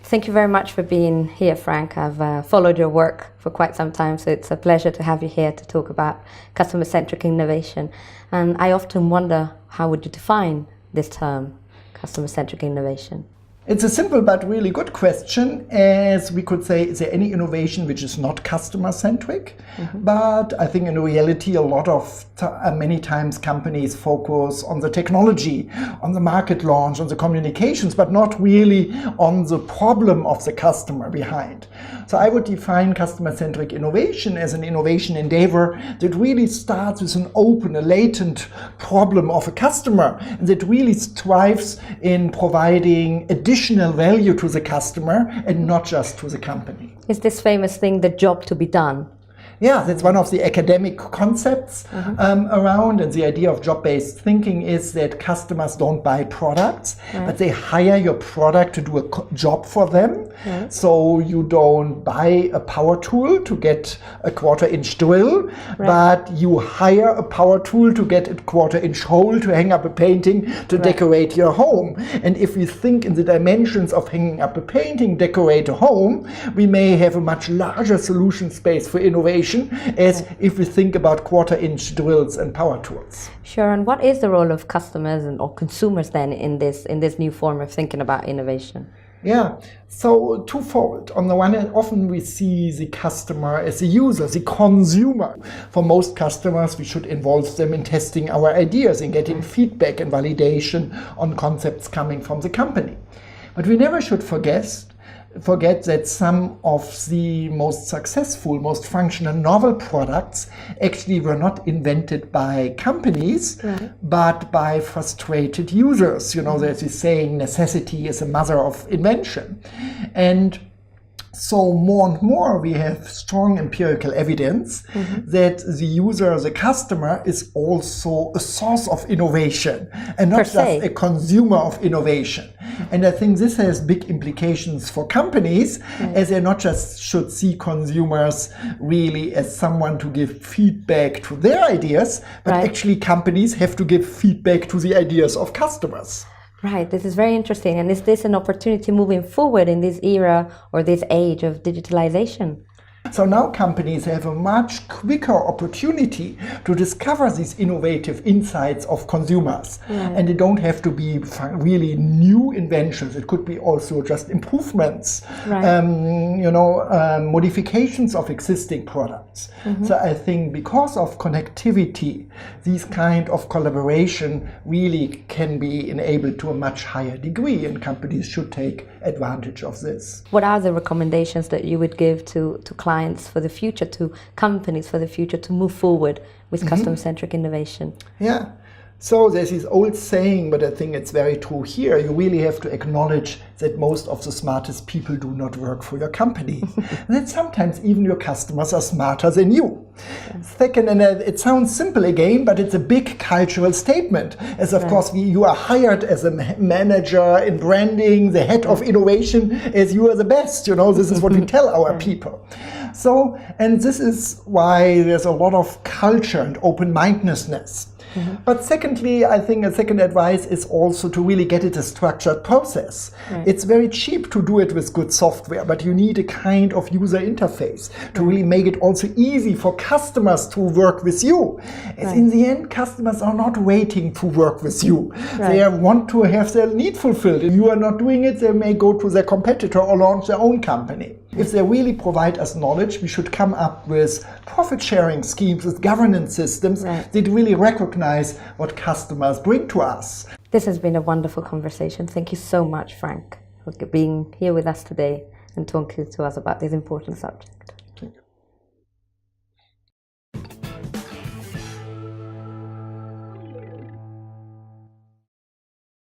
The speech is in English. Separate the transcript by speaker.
Speaker 1: Thank you very much for being here, Frank. I've followed your work for quite some time, so it's a pleasure to have you here to talk about customer-centric innovation. And I often wonder, how would you define this term, customer-centric innovation?
Speaker 2: It's a simple but really good question, as we could say, is there any innovation which is not customer-centric? But I think in reality, many times companies focus on the technology, on the market launch, on the communications, but not really on the problem of the customer behind. So I would define customer-centric innovation as an innovation endeavor that really starts with an open, a latent problem of a customer, and that really strives in providing additional value to the customer and not just to the company.
Speaker 1: Is this famous thing the job to be done?
Speaker 2: Yeah, that's one of the academic concepts around, and the idea of job-based thinking is that customers don't buy products, but they hire your product to do a job for them. So you don't buy a power tool to get a quarter-inch drill, but you hire a power tool to get a quarter-inch hole to hang up a painting to decorate your home. And if we think in the dimensions of hanging up a painting, decorate a home, we may have a much larger solution space for innovation as if we think about quarter-inch drills and power tools.
Speaker 1: Sure, and what is the role of customers or consumers then in this new form of thinking about innovation?
Speaker 2: Yeah, so twofold. On the one hand, often we see the customer as the user, the consumer. For most customers, we should involve them in testing our ideas, in getting feedback and validation on concepts coming from the company. But we never should forget that some of the most successful, most functional novel products actually were not invented by companies, but by frustrated users. You know, there's this saying, necessity is the mother of invention. And so more and more we have strong empirical evidence that the user, the customer, is also a source of innovation and not just a consumer of innovation. And I think this has big implications for companies, as they not just should see consumers really as someone to give feedback to their ideas, but actually companies have to give feedback to the ideas of customers.
Speaker 1: Right, this is very interesting. And is this an opportunity moving forward in this era or this age of digitalization?
Speaker 2: So now companies have a much quicker opportunity to discover these innovative insights of consumers. And they don't have to be really new inventions. It could be also just improvements, modifications of existing products. So I think because of connectivity, these kind of collaboration really can be enabled to a much higher degree, and companies should take advantage of this.
Speaker 1: What are the recommendations that you would give to clients for the future, to companies for the future, to move forward with customer-centric innovation?
Speaker 2: Yeah. So there's this old saying, but I think it's very true here. You really have to acknowledge that most of the smartest people do not work for your company. And that sometimes even your customers are smarter than you. Second, and it sounds simple again, but it's a big cultural statement. As of course, you are hired as a manager in branding, the head of innovation, as you are the best. You know, this is what we tell our people. So, and this is why there's a lot of culture and open-mindedness. But secondly, I think a second advice is also to really get it a structured process. It's very cheap to do it with good software, but you need a kind of user interface to really make it also easy for customers to work with you. As in the end, customers are not waiting to work with you. They want to have their need fulfilled. If you are not doing it, they may go to their competitor or launch their own company. If they really provide us knowledge, we should come up with profit-sharing schemes, with governance systems that really recognize what customers bring to us.
Speaker 1: This has been a wonderful conversation. Thank you so much, Frank, for being here with us today and talking to us about this important subject.